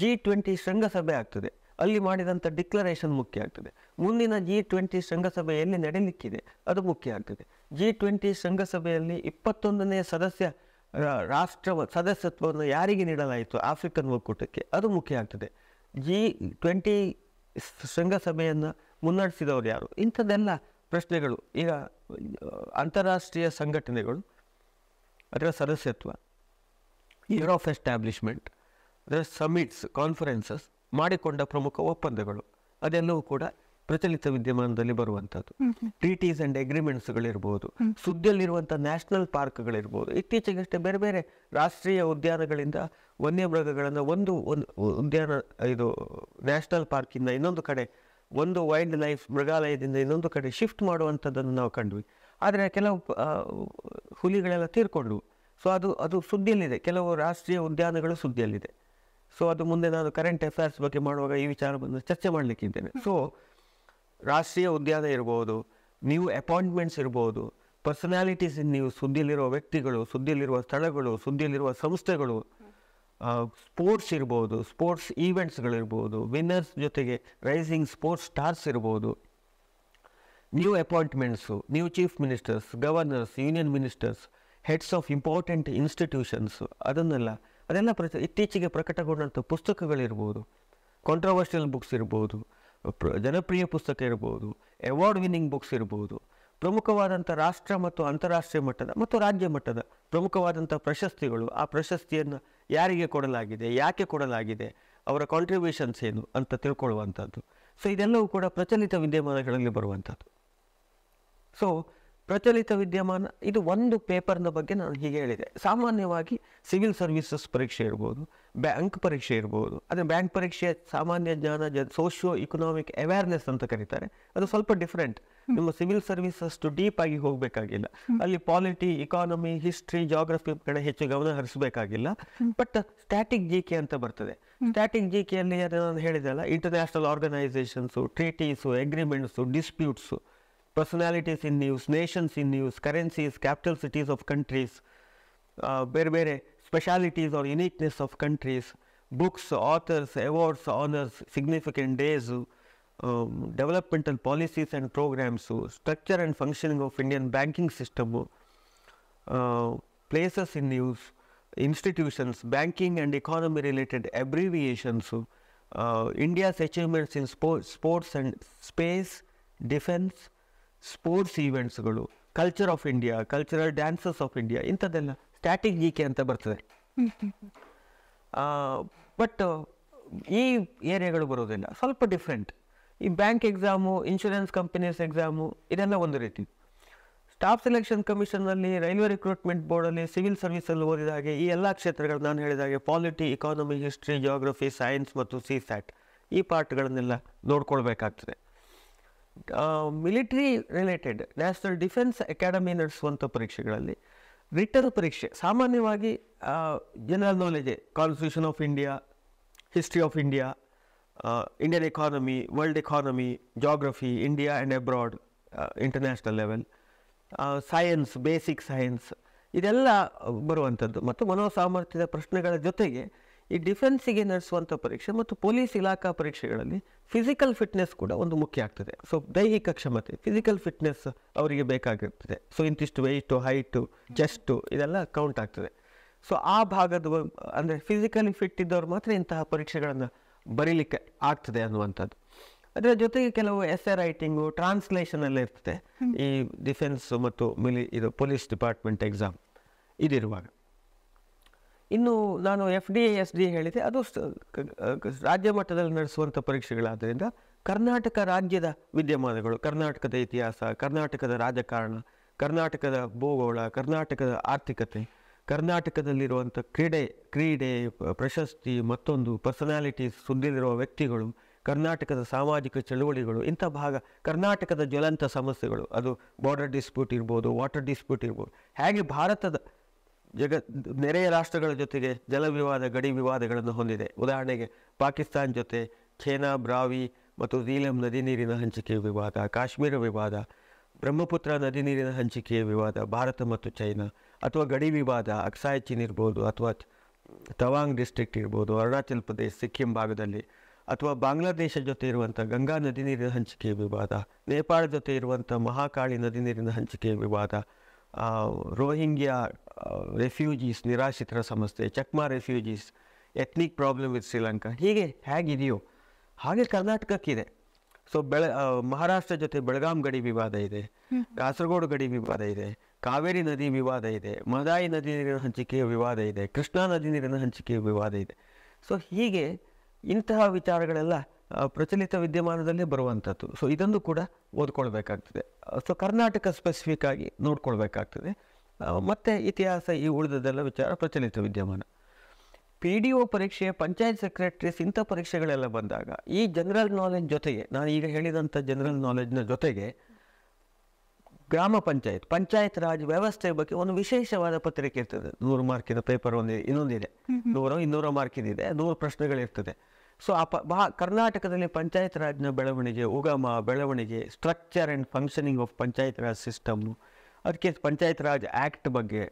G20 ಶೃಂಗಸಭೆ ಆಗ್ತದೆ, ಅಲ್ಲಿ ಮಾಡಿದಂಥ ಡಿಕ್ಲರೇಷನ್ ಮುಖ್ಯ ಆಗ್ತದೆ. ಮುಂದಿನ G20 ಶೃಂಗಸಭೆ ಎಲ್ಲಿ ನಡೆಯಲಿಕ್ಕಿದೆ ಅದು ಮುಖ್ಯ ಆಗ್ತದೆ. G20 ಶೃಂಗಸಭೆಯಲ್ಲಿ 21ನೇ ರಾಷ್ಟ್ರ ಸದಸ್ಯತ್ವವನ್ನು ಯಾರಿಗೆ ನೀಡಲಾಯಿತು, ಆಫ್ರಿಕನ್ ಒಕ್ಕೂಟಕ್ಕೆ, ಅದು ಮುಖ್ಯ ಆಗ್ತದೆ. G20 ಶೃಂಗಸಭೆಯನ್ನು ಮುನ್ನಡೆಸಿದವರು ಯಾರು, ಇಂಥದ್ದೆಲ್ಲ ಪ್ರಶ್ನೆಗಳು. ಈಗ ಅಂತಾರಾಷ್ಟ್ರೀಯ ಸಂಘಟನೆಗಳು, ಅದರ ಸದಸ್ಯತ್ವ, ಇಯರ್ ಆಫ್ ಎಸ್ಟಾಬ್ಲಿಷ್ಮೆಂಟ್, ಅದರ ಸಮಿಟ್ಸ್, ಕಾನ್ಫರೆನ್ಸಸ್, ಮಾಡಿಕೊಂಡ ಪ್ರಮುಖ ಒಪ್ಪಂದಗಳು, ಅದೆಲ್ಲವೂ ಕೂಡ ಪ್ರಚಲಿತ ವಿದ್ಯಮಾನದಲ್ಲಿ ಬರುವಂಥದ್ದು. ಟ್ರೀಟೀಸ್ ಆ್ಯಂಡ್ ಅಗ್ರಿಮೆಂಟ್ಸ್ಗಳಿರ್ಬೋದು, ಸುದ್ದಿಯಲ್ಲಿರುವಂಥ ನ್ಯಾಷನಲ್ ಪಾರ್ಕ್ಗಳಿರ್ಬೋದು. ಇತ್ತೀಚೆಗಷ್ಟೇ ಬೇರೆ ಬೇರೆ ರಾಷ್ಟ್ರೀಯ ಉದ್ಯಾನಗಳಿಂದ ವನ್ಯಮೃಗಗಳನ್ನು ಒಂದು ಉದ್ಯಾನ ಇದು ನ್ಯಾಷನಲ್ ಪಾರ್ಕಿಂದ ಇನ್ನೊಂದು ಕಡೆ, ಒಂದು ವೈಲ್ಡ್ ಲೈಫ್ ಮೃಗಾಲಯದಿಂದ ಇನ್ನೊಂದು ಕಡೆ ಶಿಫ್ಟ್ ಮಾಡುವಂಥದ್ದನ್ನು ನಾವು ಕಂಡ್ವಿ. ಆದರೆ ಕೆಲವು ಹುಲಿಗಳೆಲ್ಲ ತೀರ್ಕೊಂಡ್ವು. ಸೊ ಅದು ಸುದ್ದಿಯಲ್ಲಿದೆ, ಕೆಲವು ರಾಷ್ಟ್ರೀಯ ಉದ್ಯಾನಗಳು ಸುದ್ದಿಯಲ್ಲಿದೆ. ಸೊ ಅದು ಮುಂದೆ ನಾನು ಕರೆಂಟ್ ಅಫೇರ್ಸ್ ಬಗ್ಗೆ ಮಾಡುವಾಗ ಈ ವಿಚಾರವನ್ನು ಚರ್ಚೆ ಮಾಡಲಿಕ್ಕಿದ್ದೇನೆ. ಸೊ ರಾಷ್ಟ್ರೀಯ ಉದ್ಯಾನ ಇರ್ಬೋದು, ನ್ಯೂ ಅಪಾಯಿಂಟ್ಮೆಂಟ್ಸ್ ಇರ್ಬೋದು, ಪರ್ಸನಾಲಿಟೀಸ್ ಇನ್ ನ್ಯೂಸ್, ಸುದ್ದಿಯಲ್ಲಿರುವ ವ್ಯಕ್ತಿಗಳು, ಸುದ್ದಿಯಲ್ಲಿರುವ ಸ್ಥಳಗಳು, ಸುದ್ದಿಯಲ್ಲಿರುವ ಸಂಸ್ಥೆಗಳು, ಸ್ಪೋರ್ಟ್ಸ್ ಇರ್ಬೋದು, ಸ್ಪೋರ್ಟ್ಸ್ ಈವೆಂಟ್ಸ್ಗಳಿರ್ಬೋದು, ವಿನ್ನರ್ಸ್ ಜೊತೆಗೆ ರೈಸಿಂಗ್ ಸ್ಪೋರ್ಟ್ಸ್ ಸ್ಟಾರ್ಸ್ ಇರ್ಬೋದು, new appointments, new chief ministers, governors, union ministers, heads of important institutions, ಅದೆಲ್ಲ ಇತ್ತೀಚೆಗೆ ಪ್ರಕಟಗೊಂಡಂಥ ಪುಸ್ತಕಗಳಿರ್ಬೋದು, ಕಾಂಟ್ರವರ್ಷಿಯಲ್ ಬುಕ್ಸ್ ಇರ್ಬೋದು, ಜನಪ್ರಿಯ ಪುಸ್ತಕ ಇರ್ಬೋದು, ಅವಾರ್ಡ್ ವಿನ್ನಿಂಗ್ ಬುಕ್ಸ್ ಇರ್ಬೋದು, ಪ್ರಮುಖವಾದಂಥ ರಾಷ್ಟ್ರ ಮತ್ತು ಅಂತಾರಾಷ್ಟ್ರೀಯ ಮಟ್ಟದ ಮತ್ತು ರಾಜ್ಯ ಮಟ್ಟದ ಪ್ರಮುಖವಾದಂಥ ಪ್ರಶಸ್ತಿಗಳು, ಆ ಪ್ರಶಸ್ತಿಯನ್ನು ಯಾರಿಗೆ ಕೊಡಲಾಗಿದೆ, ಯಾಕೆ ಕೊಡಲಾಗಿದೆ, ಅವರ ಕಾಂಟ್ರಿಬ್ಯೂಷನ್ಸ್ ಏನು ಅಂತ ತಿಳ್ಕೊಳ್ಳುವಂಥದ್ದು. ಸೊ ಇದೆಲ್ಲವೂ ಕೂಡ ಪ್ರಚಲಿತ ವಿದ್ಯಮಾನಗಳಲ್ಲಿ ಬರುವಂಥದ್ದು. ಸೊ ಪ್ರಚಲಿತ ವಿದ್ಯಮಾನ ಇದು ಒಂದು ಪೇಪರ್ನ ಬಗ್ಗೆ ನಾನು ಹೀಗೆ ಹೇಳಿದೆ. ಸಾಮಾನ್ಯವಾಗಿ ಸಿವಿಲ್ ಸರ್ವಿಸಸ್ ಪರೀಕ್ಷೆ ಇರ್ಬೋದು, ಬ್ಯಾಂಕ್ ಪರೀಕ್ಷೆ ಇರ್ಬೋದು. ಆದರೆ ಬ್ಯಾಂಕ್ ಪರೀಕ್ಷೆ ಸಾಮಾನ್ಯ ಜ್ಞಾನ, ಸೋಷಿಯೋ ಇಕನಾಮಿಕ್ ಅವೇರ್ನೆಸ್ ಅಂತ ಕರೀತಾರೆ. ಅದು ಸ್ವಲ್ಪ ಡಿಫ್ರೆಂಟ್. ನಿಮ್ಮ ಸಿವಿಲ್ ಸರ್ವಿಸ್ ಅಷ್ಟು ಡೀಪ್ ಆಗಿ ಹೋಗಬೇಕಾಗಿಲ್ಲ. ಅಲ್ಲಿ ಪಾಲಿಟಿ, ಇಕಾನಮಿ, ಹಿಸ್ಟ್ರಿ, ಜಾಗ್ರಫಿ ಕಡೆ ಹೆಚ್ಚು ಗಮನ ಹರಿಸಬೇಕಾಗಿಲ್ಲ. ಬಟ್ ಸ್ಟ್ಯಾಟಿಕ್ GK ಅಂತ ಬರ್ತದೆ. ಸ್ಟ್ಯಾಟಿಕ್ GKಯಲ್ಲಿ ನಾನು ಹೇಳಿದೆಲ್ಲ, international organisations, treaties, agreements, disputes, personalities in news, nations in news, currencies, capital cities of countries, ಬೇರೆ ಬೇರೆ specialities or uniqueness of countries, books, authors, awards, honours, significant days, developmental policies and programmes, structure and functioning of Indian banking system, places in news, institutions, banking and economy related abbreviations, India's achievements in sports and space, defence, sports ಈವೆಂಟ್ಸ್ಗಳು, culture of India, cultural dances of India, ಇಂಥದ್ದೆಲ್ಲ ಸ್ಟ್ಯಾಟಿಕ್ GK ಅಂತ ಬರ್ತದೆ. ಬಟ್ ಈ ಏರಿಯಾಗಳು ಬರೋದಿಲ್ಲ, ಸ್ವಲ್ಪ ಡಿಫ್ರೆಂಟ್. ಈ bank exam, insurance companies exam, ಇದೆಲ್ಲ ಒಂದು ರೀತಿ. ಸ್ಟಾಫ್ ಸೆಲೆಕ್ಷನ್ ಕಮಿಷನ್ನಲ್ಲಿ, ರೈಲ್ವೆ ರಿಕ್ರೂಟ್ಮೆಂಟ್ ಬೋರ್ಡಲ್ಲಿ, ಸಿವಿಲ್ ಸರ್ವಿಸಲ್ಲಿ ಓದಿದ ಹಾಗೆ ಈ ಎಲ್ಲ ಕ್ಷೇತ್ರಗಳು ನಾನು ಹೇಳಿದ ಹಾಗೆ polity, economy, history, geography, science ಮತ್ತು CSAT ಈ ಪಾರ್ಟ್ಗಳನ್ನೆಲ್ಲ ನೋಡ್ಕೊಳ್ಬೇಕಾಗ್ತದೆ. Military related national defence academy ನಡೆಸುವಂಥ ಪರೀಕ್ಷೆಗಳಲ್ಲಿ ರಿಟರ್ನ್ ಪರೀಕ್ಷೆ ಸಾಮಾನ್ಯವಾಗಿ general knowledge, constitution of India, history of India, Indian economy, world economy, geography, India and abroad, international level, science, basic science, ಇದೆಲ್ಲ ಬರುವಂಥದ್ದು. ಮತ್ತು ಮನೋಸಾಮರ್ಥ್ಯದ ಪ್ರಶ್ನೆಗಳ ಜೊತೆಗೆ ಈ ಡಿಫೆನ್ಸಿಗೆ ನಡೆಸುವಂಥ ಪರೀಕ್ಷೆ ಮತ್ತು ಪೊಲೀಸ್ ಇಲಾಖಾ ಪರೀಕ್ಷೆಗಳಲ್ಲಿ ಫಿಸಿಕಲ್ ಫಿಟ್ನೆಸ್ ಕೂಡ ಒಂದು ಮುಖ್ಯ ಆಗ್ತದೆ. ಸೊ ದೈಹಿಕ ಕ್ಷಮತೆ, ಫಿಸಿಕಲ್ ಫಿಟ್ನೆಸ್ ಅವರಿಗೆ ಬೇಕಾಗಿರ್ತದೆ. ಸೊ ಇಂತಿಷ್ಟು ವೆಯ್ಟು, ಹೈಟು, ಚೆಸ್ಟು ಇದೆಲ್ಲ ಕೌಂಟ್ ಆಗ್ತದೆ. ಸೊ ಆ ಭಾಗದ ಅಂದರೆ ಫಿಸಿಕಲಿ ಫಿಟ್ ಇದ್ದವ್ರು ಮಾತ್ರ ಇಂತಹ ಪರೀಕ್ಷೆಗಳನ್ನು ಬರೀಲಿಕ್ಕೆ ಆಗ್ತದೆ ಅನ್ನುವಂಥದ್ದು. ಅದರ ಜೊತೆಗೆ ಕೆಲವು ಎಸ್ಸೆ ರೈಟಿಂಗು, ಟ್ರಾನ್ಸ್ಲೇಷನ್ ಎಲ್ಲ ಇರ್ತದೆ ಈ ಡಿಫೆನ್ಸ್ ಮತ್ತು ಇದು ಪೊಲೀಸ್ ಡಿಪಾರ್ಟ್ಮೆಂಟ್ ಎಕ್ಸಾಮ್ ಇದಿರುವಾಗ. ಇನ್ನು ನಾನು FDA SDA ಹೇಳಿದೆ, ಅದು ರಾಜ್ಯ ಮಟ್ಟದಲ್ಲಿ ನಡೆಸುವಂಥ ಪರೀಕ್ಷೆಗಳಾದ್ದರಿಂದ ಕರ್ನಾಟಕ ರಾಜ್ಯದ ವಿದ್ಯಮಾನಗಳು, ಕರ್ನಾಟಕದ ಇತಿಹಾಸ, ಕರ್ನಾಟಕದ ರಾಜಕಾರಣ, ಕರ್ನಾಟಕದ ಭೂಗೋಳ, ಕರ್ನಾಟಕದ ಆರ್ಥಿಕತೆ, ಕರ್ನಾಟಕದಲ್ಲಿರುವಂಥ ಕ್ರೀಡೆ, ಪ್ರಶಸ್ತಿ, ಮತ್ತೊಂದು ಪರ್ಸನಾಲಿಟೀಸ್, ಸುದ್ದಿಲಿರುವ ವ್ಯಕ್ತಿಗಳು, ಕರ್ನಾಟಕದ ಸಾಮಾಜಿಕ ಚಳುವಳಿಗಳು, ಇಂಥ ಭಾಗ, ಕರ್ನಾಟಕದ ಜ್ವಲಂತ ಸಮಸ್ಯೆಗಳು, ಅದು ಬಾರ್ಡರ್ ಡಿಸ್ಪ್ಯೂಟ್ ಇರ್ಬೋದು, ವಾಟರ್ ಡಿಸ್ಪ್ಯೂಟ್ ಇರ್ಬೋದು, ಹೇಗೆ ಭಾರತದ ನೆರೆಯ ರಾಷ್ಟ್ರಗಳ ಜೊತೆಗೆ ಜಲ ವಿವಾದ, ಗಡಿ ವಿವಾದಗಳನ್ನು ಹೊಂದಿದೆ. ಉದಾಹರಣೆಗೆ ಪಾಕಿಸ್ತಾನ ಜೊತೆ ಖೇನಾ, ಬ್ರಾವಿ ಮತ್ತು ಝೀಲಂ ನದಿ ನೀರಿನ ಹಂಚಿಕೆಯ ವಿವಾದ, ಕಾಶ್ಮೀರ ವಿವಾದ, ಬ್ರಹ್ಮಪುತ್ರ ನದಿ ನೀರಿನ ಹಂಚಿಕೆಯ ವಿವಾದ, ಭಾರತ ಮತ್ತು ಚೈನಾ, ಅಥವಾ ಗಡಿ ವಿವಾದ ಅಕ್ಸಾಯ್ ಚೀನ್ ಇರ್ಬೋದು, ಅಥವಾ ತವಾಂಗ್ ಡಿಸ್ಟ್ರಿಕ್ಟ್ ಇರ್ಬೋದು, ಅರುಣಾಚಲ್ ಪ್ರದೇಶ್, ಸಿಕ್ಕಿಂ ಭಾಗದಲ್ಲಿ, ಅಥವಾ ಬಾಂಗ್ಲಾದೇಶ ಜೊತೆ ಇರುವಂಥ ಗಂಗಾ ನದಿ ನೀರಿನ ಹಂಚಿಕೆಯ ವಿವಾದ, ನೇಪಾಳ ಜೊತೆ ಇರುವಂಥ ಮಹಾಕಾಳಿ ನದಿ ನೀರಿನ ಹಂಚಿಕೆಯ ವಿವಾದ, ರೋಹಿಂಗ್ಯಾ ರೆಫ್ಯೂಜೀಸ್ ನಿರಾಶ್ರಿತರ ಸಮಸ್ಯೆ, Chakma refugees, ethnic problem with Sri Lanka, ಹೀಗೆ ಹೇಗಿದೆಯೋ ಹಾಗೆ ಕರ್ನಾಟಕಕ್ಕಿದೆ. ಸೊ ಮಹಾರಾಷ್ಟ್ರ ಜೊತೆ ಬೆಳಗಾಂ ಗಡಿ ವಿವಾದ ಇದೆ, ಕಾಸರಗೋಡು ಗಡಿ ವಿವಾದ ಇದೆ, ಕಾವೇರಿ ನದಿ ವಿವಾದ ಇದೆ, ಮಹದಾಯಿ ನದಿ ನೀರಿನ ಹಂಚಿಕೆಯ ವಿವಾದ ಇದೆ, ಕೃಷ್ಣಾ ನದಿ ನೀರಿನ ಹಂಚಿಕೆಯ ವಿವಾದ ಇದೆ. ಸೊ ಹೀಗೆ ಇಂತಹ ವಿಚಾರಗಳೆಲ್ಲ ಪ್ರಚಲಿತ ವಿದ್ಯಮಾನದಲ್ಲೇ ಬರುವಂಥದ್ದು. ಸೊ ಇದನ್ನು ಕೂಡ ಓದ್ಕೊಳ್ಬೇಕಾಗ್ತದೆ. ಸೊ ಕರ್ನಾಟಕ ಸ್ಪೆಸಿಫಿಕ್ ಆಗಿ ನೋಡ್ಕೊಳ್ಬೇಕಾಗ್ತದೆ. ಮತ್ತು ಇತಿಹಾಸ ಈ ಉಳಿದದೆಲ್ಲ ವಿಚಾರ ಪ್ರಚಲಿತ ವಿದ್ಯಮಾನ. PDO ಪರೀಕ್ಷೆ, ಪಂಚಾಯತ್ ಸೆಕ್ರೆಟರೀಸ್, ಇಂಥ ಪರೀಕ್ಷೆಗಳೆಲ್ಲ ಬಂದಾಗ ಈ ಜನರಲ್ ನಾಲೆಜ್ ಜೊತೆಗೆ, ನಾನು ಈಗ ಹೇಳಿದಂಥ ಜನರಲ್ ನಾಲೆಜ್ನ ಜೊತೆಗೆ ಗ್ರಾಮ ಪಂಚಾಯತ್ ರಾಜ್ ವ್ಯವಸ್ಥೆ ಬಗ್ಗೆ ಒಂದು ವಿಶೇಷವಾದ ಪತ್ರಿಕೆ ಇರ್ತದೆ. 100 ಮಾರ್ಕಿನ ಪೇಪರ್ ಇನ್ನೊಂದಿದೆ, 100-200 ಮಾರ್ಕಿನಿದೆ, 100 ಪ್ರಶ್ನೆಗಳಿರ್ತದೆ. ಸೊ ಕರ್ನಾಟಕದಲ್ಲಿ ಪಂಚಾಯತ್ ರಾಜ್ನ ಬೆಳವಣಿಗೆ, ಉಗಮ, ಬೆಳವಣಿಗೆ, structure and functioning of panchayat Raj system, ಅದಕ್ಕೆ ಪಂಚಾಯತ್ ರಾಜ್ ಆ್ಯಕ್ಟ್ ಬಗ್ಗೆ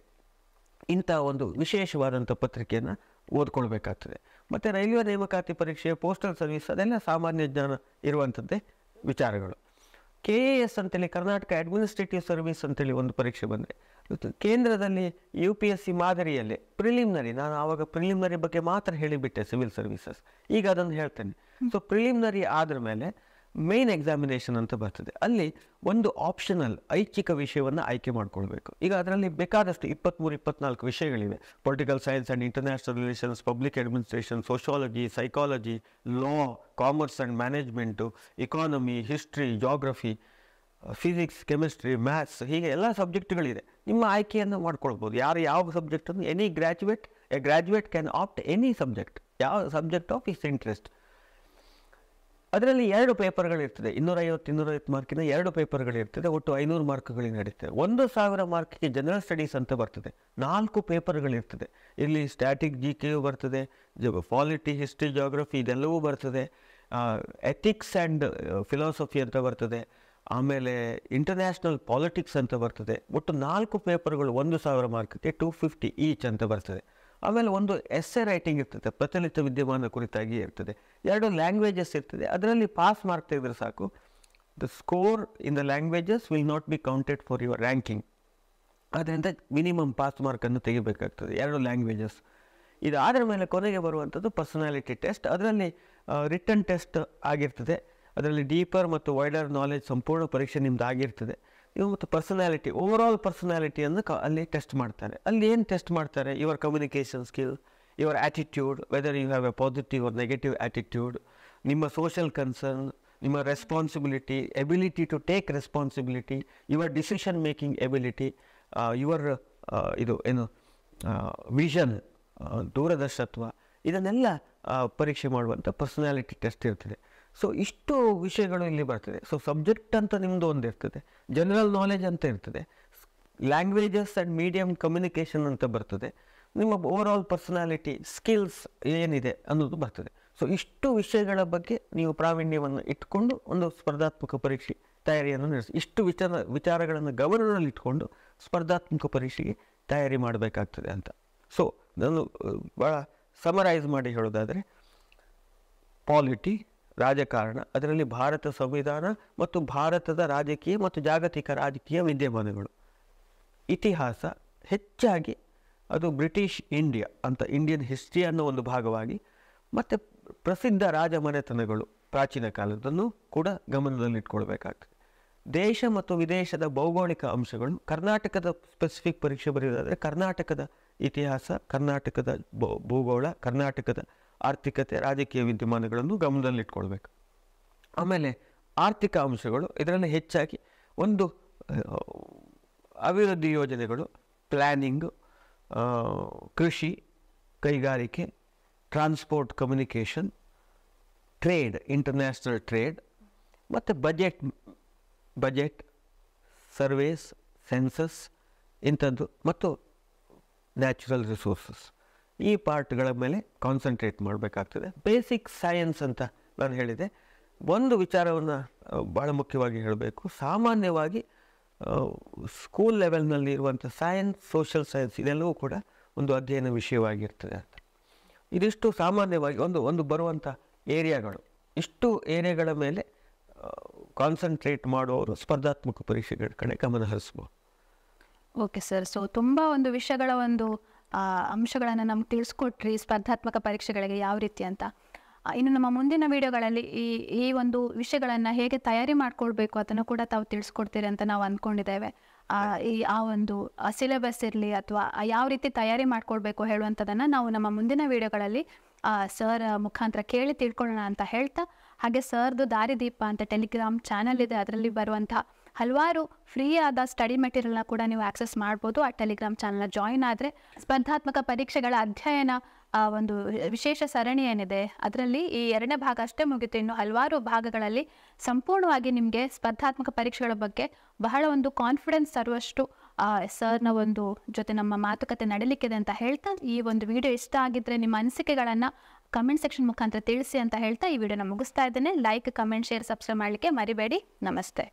ಇಂಥ ಒಂದು ವಿಶೇಷವಾದಂಥ ಪತ್ರಿಕೆಯನ್ನು ಓದ್ಕೊಳ್ಬೇಕಾಗ್ತದೆ. ಮತ್ತು ರೈಲ್ವೆ ನೇಮಕಾತಿ ಪರೀಕ್ಷೆ, ಪೋಸ್ಟಲ್ ಸರ್ವಿಸ್, ಅದೆಲ್ಲ ಸಾಮಾನ್ಯ ಜ್ಞಾನ ಇರುವಂಥದ್ದೇ ವಿಚಾರಗಳು. KAS ಅಂತೇಳಿ, ಕರ್ನಾಟಕ ಅಡ್ಮಿನಿಸ್ಟ್ರೇಟಿವ್ ಸರ್ವಿಸ್ ಅಂತೇಳಿ ಒಂದು ಪರೀಕ್ಷೆ ಬಂದರೆ, ಕೇಂದ್ರದಲ್ಲಿ UPSC ಮಾದರಿಯಲ್ಲೇ ಪ್ರಿಲಿಮಿನರಿ, ನಾನು ಆವಾಗ ಪ್ರಿಲಿಮಿನರಿ ಬಗ್ಗೆ ಮಾತ್ರ ಹೇಳಿಬಿಟ್ಟೆ ಸಿವಿಲ್ ಸರ್ವಿಸಸ್, ಈಗ ಅದನ್ನು ಹೇಳ್ತೇನೆ. ಸೊ ಪ್ರಿಲಿಮಿನರಿ ಆದ ಮೇಲೆ ಮೇನ್ ಎಕ್ಸಾಮಿನೇಷನ್ ಅಂತ ಬರ್ತದೆ. ಅಲ್ಲಿ ಒಂದು ಆಪ್ಷನಲ್ ಐಚ್ಛಿಕ ವಿಷಯವನ್ನು ಆಯ್ಕೆ ಮಾಡ್ಕೊಳ್ಬೇಕು. ಈಗ ಅದರಲ್ಲಿ ಬೇಕಾದಷ್ಟು 23-24 ವಿಷಯಗಳಿವೆ. Political science and international relations, public administration, sociology, psychology, law, commerce and management, economy, history, geography, physics, chemistry, maths, ಹೀಗೆ ಎಲ್ಲ ಸಬ್ಜೆಕ್ಟ್ಗಳಿದೆ. ನಿಮ್ಮ ಆಯ್ಕೆಯನ್ನು ಮಾಡ್ಕೊಳ್ಬೋದು. ಯಾವ ಸಬ್ಜೆಕ್ಟನ್ನು a graduate can opt any subject, ಯಾವ ಸಬ್ಜೆಕ್ಟ್ ಆಫ್ ಇಸ್ ಇಂಟ್ರೆಸ್ಟ್. ಅದರಲ್ಲಿ 2 ಪೇಪರ್ಗಳಿರ್ತದೆ, 250 ಮಾರ್ಕಿನ 2 ಪೇಪರ್ಗಳಿರ್ತದೆ. ಒಟ್ಟು 500 ಮಾರ್ಕ್ಗಳಿಗೆ ನಡೀತದೆ. 1000 ಮಾರ್ಕಿಗೆ ಜನರಲ್ ಸ್ಟಡೀಸ್ ಅಂತ ಬರ್ತದೆ, 4 ಪೇಪರ್ಗಳಿರ್ತದೆ. ಇಲ್ಲಿ ಸ್ಟ್ಯಾಟಿಕ್ GK ಬರ್ತದೆ, ಪಾಲಿಟಿ, ಹಿಸ್ಟ್ರಿ, ಜಾಗ್ರಫಿ ಇದೆಲ್ಲವೂ ಬರ್ತದೆ, ಎಥಿಕ್ಸ್ ಆ್ಯಂಡ್ ಫಿಲಾಸಫಿ ಅಂತ ಬರ್ತದೆ, ಆಮೇಲೆ ಇಂಟರ್ನ್ಯಾಷನಲ್ ಪಾಲಿಟಿಕ್ಸ್ ಅಂತ ಬರ್ತದೆ. ಒಟ್ಟು 4 ಪೇಪರ್ಗಳು 1000 ಮಾರ್ಕ್ಗೆ 250 ಈಚ್ ಅಂತ ಬರ್ತದೆ. ಆಮೇಲೆ ಒಂದು ಎಸ್ಸೆ ರೈಟಿಂಗ್ ಇರ್ತದೆ, ಪ್ರಚಲಿತ ವಿದ್ಯಮಾನ ಕುರಿತಾಗಿ ಇರ್ತದೆ. 2 ಲ್ಯಾಂಗ್ವೇಜಸ್ ಇರ್ತದೆ. ಅದರಲ್ಲಿ ಪಾಸ್ ಮಾರ್ಕ್ ತೆಗೆದ್ರೆ ಸಾಕು. The score in the languages will not be counted for your ranking. ಅದರಿಂದ ಮಿನಿಮಮ್ ಪಾಸ್ ಮಾರ್ಕನ್ನು ತೆಗಿಬೇಕಾಗ್ತದೆ 2 ಲ್ಯಾಂಗ್ವೇಜಸ್. ಇದಾದ ಮೇಲೆ ಕೊನೆಗೆ ಬರುವಂಥದ್ದು ಪರ್ಸನಾಲಿಟಿ ಟೆಸ್ಟ್. ಅದರಲ್ಲಿ ರಿಟನ್ ಟೆಸ್ಟ್ ಆಗಿರ್ತದೆ. ಅದರಲ್ಲಿ ಡೀಪರ್ ಮತ್ತು ವೈಡರ್ ನಾಲೆಜ್ ಸಂಪೂರ್ಣ ಪರೀಕ್ಷೆ ನಿಮ್ದು ಆಗಿರ್ತದೆ. ಇವು ಮತ್ತು ಪರ್ಸನಾಲಿಟಿ, ಓವರಾಲ್ ಪರ್ಸನಾಲಿಟಿಯನ್ನು ಅಲ್ಲಿ ಟೆಸ್ಟ್ ಮಾಡ್ತಾರೆ. ಅಲ್ಲಿ ಏನು ಟೆಸ್ಟ್ ಮಾಡ್ತಾರೆ? Your communication skill, your attitude, whether you have a positive or negative attitude, ನಿಮ್ಮ ಸೋಷಿಯಲ್ ಕನ್ಸರ್ನ್, ನಿಮ್ಮ responsibility, ability to take responsibility, your decision making ability, your vision, ದೂರದರ್ಶತ್ವ, ಇದನ್ನೆಲ್ಲ ಪರೀಕ್ಷೆ ಮಾಡುವಂಥ ಪರ್ಸನಾಲಿಟಿ ಟೆಸ್ಟ್ ಇರ್ತದೆ. ಸೊ ಇಷ್ಟು ವಿಷಯಗಳು ಇಲ್ಲಿ ಬರ್ತದೆ. ಸೊ ಸಬ್ಜೆಕ್ಟ್ ಅಂತ ನಿಮ್ಮದು ಒಂದು ಇರ್ತದೆ, ಜನರಲ್ ನಾಲೆಜ್ ಅಂತ ಇರ್ತದೆ, ಲ್ಯಾಂಗ್ವೇಜಸ್ ಆ್ಯಂಡ್ ಮೀಡಿಯಮ್ ಕಮ್ಯುನಿಕೇಷನ್ ಅಂತ ಬರ್ತದೆ, ನಿಮ್ಮ ಓವರಾಲ್ ಪರ್ಸನಾಲಿಟಿ ಸ್ಕಿಲ್ಸ್ ಏನಿದೆ ಅನ್ನೋದು ಬರ್ತದೆ. ಸೊ ಇಷ್ಟು ವಿಷಯಗಳ ಬಗ್ಗೆ ನೀವು ಪ್ರಾವೀಣ್ಯವನ್ನು ಇಟ್ಕೊಂಡು ಒಂದು ಸ್ಪರ್ಧಾತ್ಮಕ ಪರೀಕ್ಷೆ ತಯಾರಿಯನ್ನು ನಡೆಸಿ. ಇಷ್ಟು ವಿಚಾರಗಳನ್ನು ಗಮನದಲ್ಲಿಟ್ಕೊಂಡು ಸ್ಪರ್ಧಾತ್ಮಕ ಪರೀಕ್ಷೆಗೆ ತಯಾರಿ ಮಾಡಬೇಕಾಗ್ತದೆ ಅಂತ. ಸೊ ನಾನು ಭಾಳ ಸಮರೈಸ್ ಮಾಡಿ ಹೇಳೋದಾದರೆ, ಪಾಲಿಟಿ, ರಾಜಕಾರಣ, ಅದರಲ್ಲಿ ಭಾರತ ಸಂವಿಧಾನ ಮತ್ತು ಭಾರತದ ರಾಜಕೀಯ ಮತ್ತು ಜಾಗತಿಕ ರಾಜಕೀಯ ವಿದ್ಯಮಾನಗಳು, ಇತಿಹಾಸ ಹೆಚ್ಚಾಗಿ ಅದು ಬ್ರಿಟಿಷ್ ಇಂಡಿಯಾ ಅಂತ ಇಂಡಿಯನ್ ಹಿಸ್ಟ್ರಿ ಅನ್ನೋ ಒಂದು ಭಾಗವಾಗಿ, ಮತ್ತು ಪ್ರಸಿದ್ಧ ರಾಜಮನೆತನಗಳು ಪ್ರಾಚೀನ ಕಾಲದನ್ನು ಕೂಡ ಗಮನದಲ್ಲಿಟ್ಕೊಳ್ಬೇಕಾಗ್ತದೆ. ದೇಶ ಮತ್ತು ವಿದೇಶದ ಭೌಗೋಳಿಕ ಅಂಶಗಳು, ಕರ್ನಾಟಕದ ಸ್ಪೆಸಿಫಿಕ್ ಪರೀಕ್ಷೆ ಬರೆಯೋದಾದರೆ ಕರ್ನಾಟಕದ ಇತಿಹಾಸ, ಕರ್ನಾಟಕದ ಭೂಗೋಳ, ಕರ್ನಾಟಕದ ಆರ್ಥಿಕತೆ, ರಾಜಕೀಯ ವಿದ್ಯಮಾನಗಳನ್ನು ಗಮನದಲ್ಲಿಟ್ಕೊಳ್ಬೇಕು. ಆಮೇಲೆ ಆರ್ಥಿಕ ಅಂಶಗಳು, ಇದರಲ್ಲಿ ಹೆಚ್ಚಾಗಿ ಒಂದು ಅಭಿವೃದ್ಧಿ ಯೋಜನೆಗಳು, ಪ್ಲ್ಯಾನಿಂಗು, ಕೃಷಿ, ಕೈಗಾರಿಕೆ, transport, communication, trade, international trade, ಮತ್ತು ಬಜೆಟ್, ಸರ್ವೇಸ್, ಸೆನ್ಸಸ್ ಇಂಥದ್ದು, ಮತ್ತು ನ್ಯಾಚುರಲ್ ರಿಸೋರ್ಸಸ್, ಈ ಪಾರ್ಟ್ಗಳ ಮೇಲೆ ಕಾನ್ಸಂಟ್ರೇಟ್ ಮಾಡಬೇಕಾಗ್ತದೆ. ಬೇಸಿಕ್ ಸೈನ್ಸ್ ಅಂತ ನಾನು ಹೇಳಿದೆ. ಒಂದು ವಿಚಾರವನ್ನು ಭಾಳ ಮುಖ್ಯವಾಗಿ ಹೇಳಬೇಕು, ಸಾಮಾನ್ಯವಾಗಿ ಸ್ಕೂಲ್ ಲೆವೆಲ್ನಲ್ಲಿ ಇರುವಂಥ ಸೈನ್ಸ್, ಸೋಷಿಯಲ್ ಸೈನ್ಸ್ ಇದೆಲ್ಲವೂ ಕೂಡ ಒಂದು ಅಧ್ಯಯನ ವಿಷಯವಾಗಿರ್ತದೆ ಅಂತ. ಇದಿಷ್ಟು ಸಾಮಾನ್ಯವಾಗಿ ಒಂದು ಬರುವಂಥ ಏರಿಯಾಗಳು. ಇಷ್ಟು ಏರಿಯಾಗಳ ಮೇಲೆ ಕಾನ್ಸಂಟ್ರೇಟ್ ಮಾಡುವವರು ಸ್ಪರ್ಧಾತ್ಮಕ ಪರೀಕ್ಷೆಗಳ ಕಡೆ ಗಮನ ಹರಿಸ್ಬೋದು. Okay sir. ಸೊ ತುಂಬ ಒಂದು ವಿಷಯಗಳ ಒಂದು ಅಂಶಗಳನ್ನು ನಮ್ಗೆ ತಿಳಿಸ್ಕೊಟ್ರಿ ಸ್ಪರ್ಧಾತ್ಮಕ ಪರೀಕ್ಷೆಗಳಿಗೆ ಯಾವ ರೀತಿ ಅಂತ. ಇನ್ನು ನಮ್ಮ ಮುಂದಿನ ವಿಡಿಯೋಗಳಲ್ಲಿ ಈ ಒಂದು ವಿಷಯಗಳನ್ನು ಹೇಗೆ ತಯಾರಿ ಮಾಡ್ಕೊಳ್ಬೇಕು ಅದನ್ನು ಕೂಡ ತಾವು ತಿಳಿಸ್ಕೊಡ್ತೀರಿ ಅಂತ ನಾವು ಅಂದ್ಕೊಂಡಿದ್ದೇವೆ. ಆ ಒಂದು ಸಿಲೆಬಸ್ ಇರಲಿ ಅಥವಾ ಯಾವ ರೀತಿ ತಯಾರಿ ಮಾಡ್ಕೊಳ್ಬೇಕು ಹೇಳುವಂಥದ್ದನ್ನು ನಾವು ನಮ್ಮ ಮುಂದಿನ ವಿಡಿಯೋಗಳಲ್ಲಿ ಸರ್ ಮುಖಾಂತರ ಕೇಳಿ ತಿಳ್ಕೊಳ್ಳೋಣ ಅಂತ ಹೇಳ್ತಾ, ಹಾಗೆ ಸರ್ದು ದಾರಿದೀಪ ಅಂತ ಟೆಲಿಗ್ರಾಮ್ ಚಾನಲ್ ಇದೆ, ಅದರಲ್ಲಿ ಬರುವಂಥ ಹಲವಾರು ಫ್ರೀ ಆದ ಸ್ಟಡಿ ಮೆಟೀರಿಯಲ್ನ ಕೂಡ ನೀವು ಆಕ್ಸೆಸ್ ಮಾಡ್ಬೋದು. ಆ ಟೆಲಿಗ್ರಾಮ್ ಚಾನಲ್ನ ಜಾಯಿನ್ ಆದರೆ ಸ್ಪರ್ಧಾತ್ಮಕ ಪರೀಕ್ಷೆಗಳ ಅಧ್ಯಯನ ಒಂದು ವಿಶೇಷ ಸರಣಿ ಏನಿದೆ ಅದರಲ್ಲಿ ಈ 2ನೇ ಭಾಗ ಅಷ್ಟೇ ಮುಗಿತು. ಇನ್ನು ಹಲವಾರು ಭಾಗಗಳಲ್ಲಿ ಸಂಪೂರ್ಣವಾಗಿ ನಿಮಗೆ ಸ್ಪರ್ಧಾತ್ಮಕ ಪರೀಕ್ಷೆಗಳ ಬಗ್ಗೆ ಬಹಳ ಒಂದು ಕಾನ್ಫಿಡೆನ್ಸ್ ತರುವಷ್ಟು ಸರ್ನ ಒಂದು ಜೊತೆ ನಮ್ಮ ಮಾತುಕತೆ ನಡೀಲಿಕ್ಕಿದೆ ಅಂತ ಹೇಳ್ತಾ, ಈ ಒಂದು ವಿಡಿಯೋ ಇಷ್ಟ ಆಗಿದ್ದರೆ ನಿಮ್ಮ ಅನಿಸಿಕೆಗಳನ್ನು ಕಮೆಂಟ್ ಸೆಕ್ಷನ್ ಮುಖಾಂತರ ತಿಳಿಸಿ ಅಂತ ಹೇಳ್ತಾ ಈ ವಿಡಿಯೋನ ಮುಗಿಸ್ತಾ ಇದ್ದೇನೆ. ಲೈಕ್, ಕಮೆಂಟ್, ಶೇರ್, ಸಬ್ಸ್ಕ್ರೈಬ್ ಮಾಡಲಿಕ್ಕೆ ಮರಿಬೇಡಿ. ನಮಸ್ತೆ.